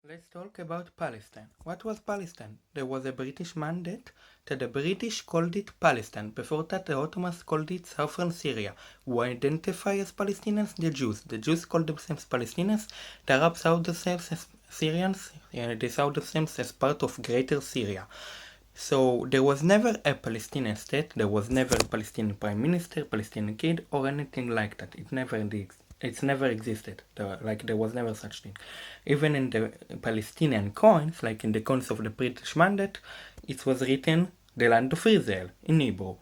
Let's talk about Palestine. What was Palestine? There was a British mandate that the British called it Palestine. Before that, the Ottomans called it Southern Syria. Who identify as Palestinians? The Jews. The Jews called themselves Palestinians. The Arabs saw themselves as Syrians, and they saw themselves as part of Greater Syria. So there was never a Palestinian state. There was never a Palestinian prime minister, Palestinian kid, or anything like that. It's never existed. There was never such thing. Even in the Palestinian coins, like in the coins of the British Mandate, it was written the land of Israel in Hebrew.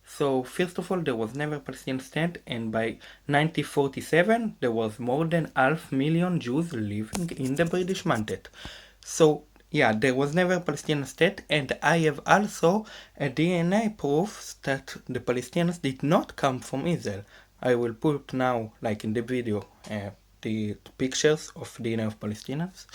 So first of all, there was never a Palestinian state, and by 1947, there was more than 500,000 Jews living in the British Mandate. So yeah, there was never a Palestinian state, and I have also a DNA proof that the Palestinians did not come from Israel. I will put now, like in the video, the pictures of DNA of Palestinians.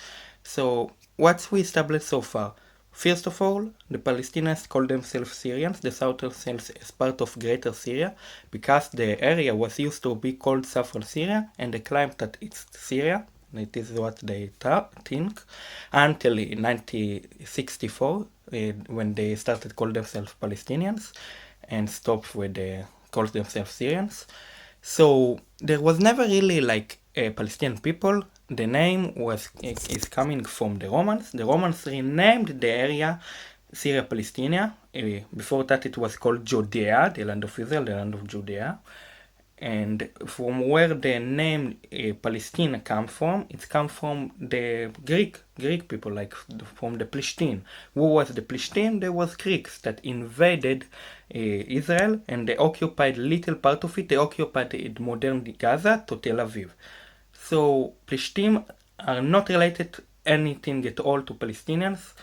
So what we established so far? First of all, the Palestinians call themselves Syrians. They saw themselves as part of Greater Syria because the area was used to be called Southern Syria, and they claimed that it's Syria. It is what they think until 1964, when they started call themselves Palestinians and stopped with call themselves Syrians. So there was never really like a Palestinian people. The name is coming from the Romans. The Romans renamed the area Syria Palestina. Before that, it was called Judea, the land of Israel, the land of Judea. And from where the name Palestine come from, it come from the Greek people, like from the Palestine. Who was the Palestine? There was Greeks that invaded Israel, and they occupied little part of it. They occupied modern Gaza to Tel Aviv. So Palestine are not related anything at all to Palestinians.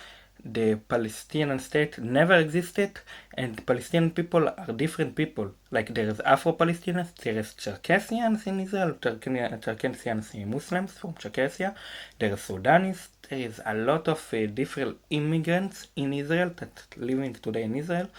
The Palestinian state never existed, and Palestinian people are different people. Like there is Afro-Palestinians, there is Circassians in Israel, Circassians Muslims from Circassia, there is Sudanis, there is a lot of different immigrants in Israel that living today in Israel,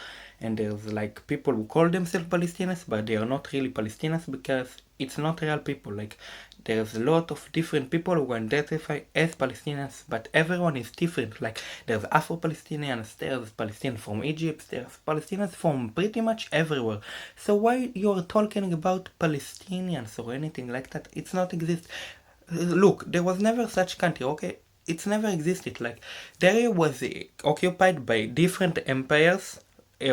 and there's like people who call themselves Palestinians, but they are not really Palestinians because it's not real people. Like there's a lot of different people who identify as Palestinians, but everyone is different. Like there's Afro-Palestinians, there's Palestinians from Egypt, there's Palestinians from pretty much everywhere. So why you're talking about Palestinians or anything like that? It's not exist. Look, there was never such country, okay? It's never existed. Like the area was occupied by different empires,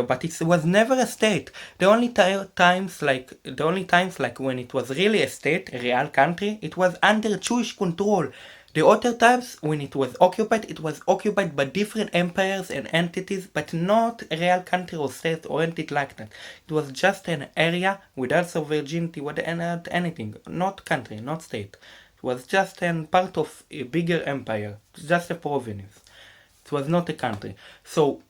but it was never a state. The only times like when it was really a state, a real country, it was under Jewish control. The other times when it was occupied by different empires and entities, but not a real country or state or anything like that. It was just an area without sovereignty, without anything, not country, not state. It was just a part of a bigger empire, just a province. It was not a country. So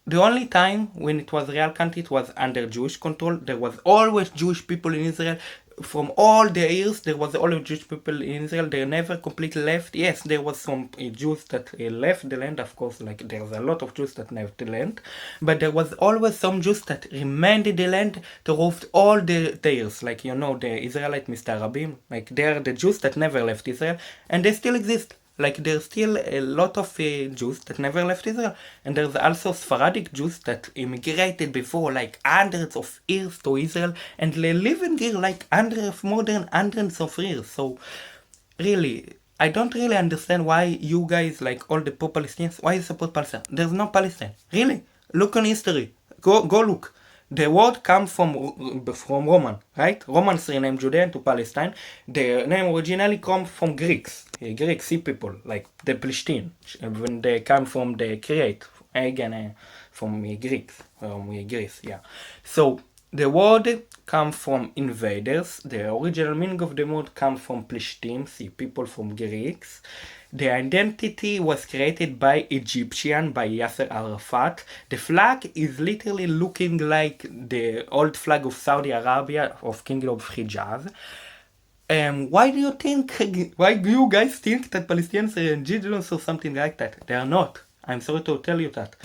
the only time when it was a real country, it was under Jewish control. There was always Jewish people in Israel. From all the years, there was always Jewish people in Israel. They never completely left. Yes, there was some Jews that left the land, of course. Like there's a lot of Jews that left the land, but there was always some Jews that remained in the land throughout all the years. Like the Israelite Mr. Rabim. Like they are the Jews that never left Israel, and they still exist. Like there's still a lot of Jews that never left Israel, and there's also Sephardic Jews that immigrated before like hundreds of years to Israel, and they live in here like more than hundreds of years. So really, I don't really understand why you guys, like all the pro-Palestinians, why you support Palestine. There's no Palestine. Really, look on history. Go look. The word comes from Roman, right? Romans renamed Judea to Palestine. The name originally comes from Greeks, Greek sea people, like the Palestine, when they come from the Crete, again from Greeks, from Greece, yeah. So the word comes from invaders. The original meaning of the word comes from Palestine, sea people from Greeks. The identity was created by Egyptian, by Yasser Arafat. The flag is literally looking like the old flag of Saudi Arabia, of Kingdom of Hijaz. Why do you guys think that Palestinians are indigenous or something like that? They are not. I'm sorry to tell you that.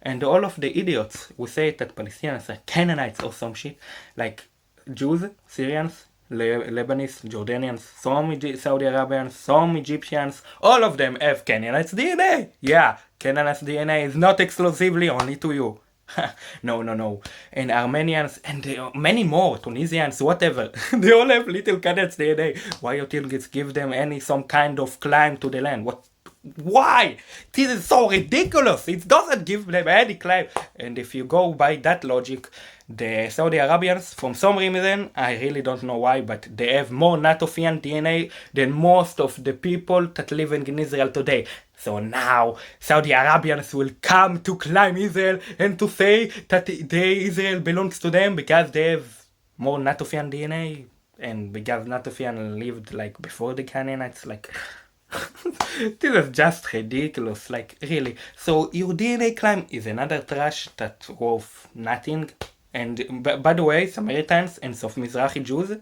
And all of the idiots who say that Palestinians are Canaanites or some shit, like Jews, Syrians, Lebanese, Jordanians, some Saudi Arabians, some Egyptians, all of them have Canaanite DNA. Yeah, Canaanite DNA is not exclusively only to you. No. And Armenians and many more, Tunisians, whatever. They all have little Canaanite DNA. Why you think it's give them some kind of claim to the land? Why? This is so ridiculous. It doesn't give them any claim. And if you go by that logic, the Saudi Arabians, from some reason, I really don't know why, but they have more Natofian DNA than most of the people that live in Israel today. So now Saudi Arabians will come to claim Israel and to say that Israel belongs to them because they have more Natofian DNA and because Natofian lived like before the Canaanites, like this is just ridiculous, like really. So your DNA claim is another trash that worth nothing. And by the way, Samaritans and South Mizrahi Jews,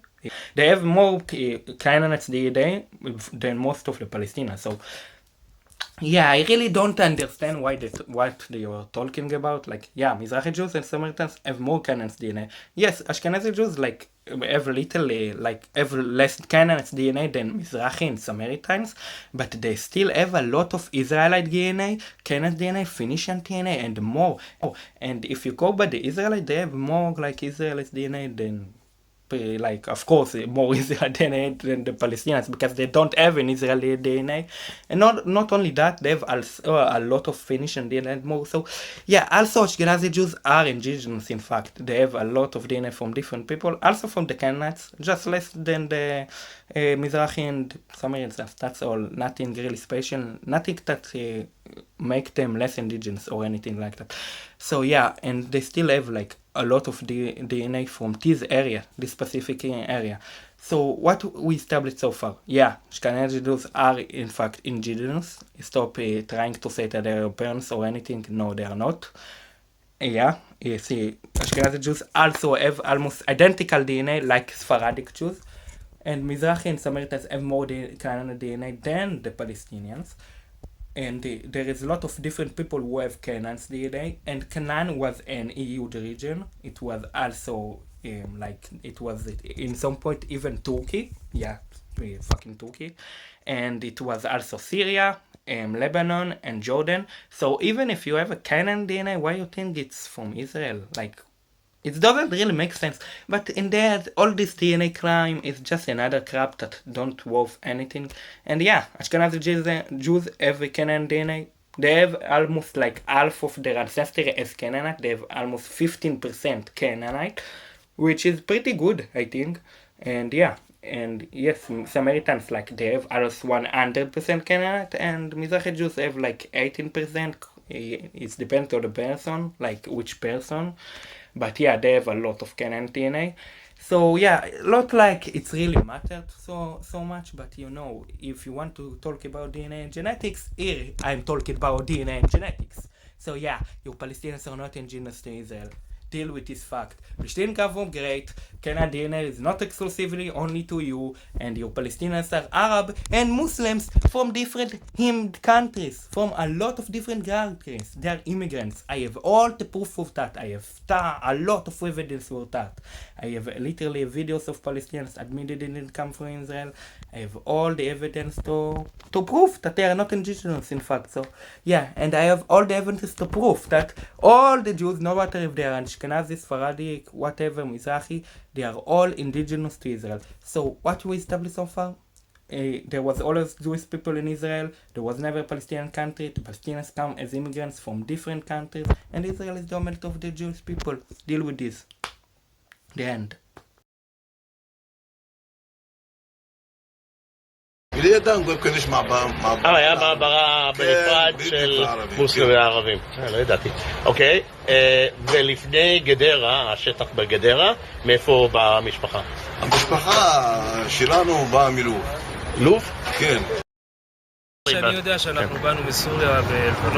they have more Canaanite DNA than most of the Palestinians. So yeah, I really don't understand what they were talking about. Like, yeah, Mizrahi Jews and Samaritans have more Canaanite DNA. Yes, Ashkenazi Jews have less Canaanite DNA than Mizrahi and Samaritans, but they still have a lot of Israelite DNA, Canaanite DNA, Phoenician DNA, and more. And if you go by the Israelite, they have more like Israelite DNA than, like, of course, more Israeli DNA than the Palestinians because they don't have an Israeli DNA. And not only that, they have also a lot of Phoenician DNA and more. So yeah, also Ashkenazi Jews are indigenous. In fact, they have a lot of DNA from different people, also from the Canaanites, just less than the Mizrahi and Samaritans. That's all. Nothing really special. Nothing that make them less indigenous or anything like that. So yeah, and they still have like a lot of DNA from this area, this specific area. So what we established so far, yeah, Ashkenazi Jews are in fact indigenous. Stop trying to say that they're Europeans or anything. No, they are not. Yeah, you see, Ashkenazi Jews also have almost identical DNA like Sephardic Jews. And Mizrahi and Samaritans have more Canaanite DNA than the Palestinians. And there is a lot of different people who have Canaan's DNA, and Canaan was an EU region. It was also it was in some point even Turkey, fucking Turkey, and it was also Syria, Lebanon, and Jordan. So even if you have a Canaan DNA, why you think it's from Israel? Like, it doesn't really make sense. But in there, all this DNA crime is just another crap that don't worth anything. And yeah, Ashkenazi Jews have a Canaan DNA. They have almost like half of their ancestry as Canaanite. They have almost 15% Canaanite, which is pretty good, I think. And yeah, and yes, Samaritans, like, they have almost 100% Canaanite, and Mizrahi Jews have like 18%. It depends on the person, like which person. But yeah, they have a lot of Canaan DNA. So yeah, not like it's really mattered so much, but you know, if you want to talk about DNA and genetics, here I'm talking about DNA and genetics. So yeah, your Palestinians are not indigenous to Israel. Deal with this fact. Palestinian government, great. Canaan DNA is not exclusively only to you, and your Palestinians are Arab and Muslims from different countries, from a lot of different countries. They are immigrants. I have all the proof of that. I have a lot of evidence for that. I have literally videos of Palestinians admitted they didn't come from Israel. I have all the evidence to prove that they are not indigenous, in fact. So yeah, and I have all the evidence to prove that all the Jews, no matter if they are Ashkenazi, Sephardic, whatever, Mizrahi, they are all indigenous to Israel. So what we established so far? There was always Jewish people in Israel. There was never a Palestinian country. The Palestinians come as immigrants from different countries, and Israel is the homeland of the Jewish people. Deal with this. The end. היה מעברה בנפרד של מוסלמים וערבים. לא ידעתי. אוקיי, ולפני גדרה, השטח בגדרה, מאיפה באה המשפחה? המשפחה שלנו באה מלוב. לוב? כן. שאני יודע שאנחנו באנו מסוריה ולבנון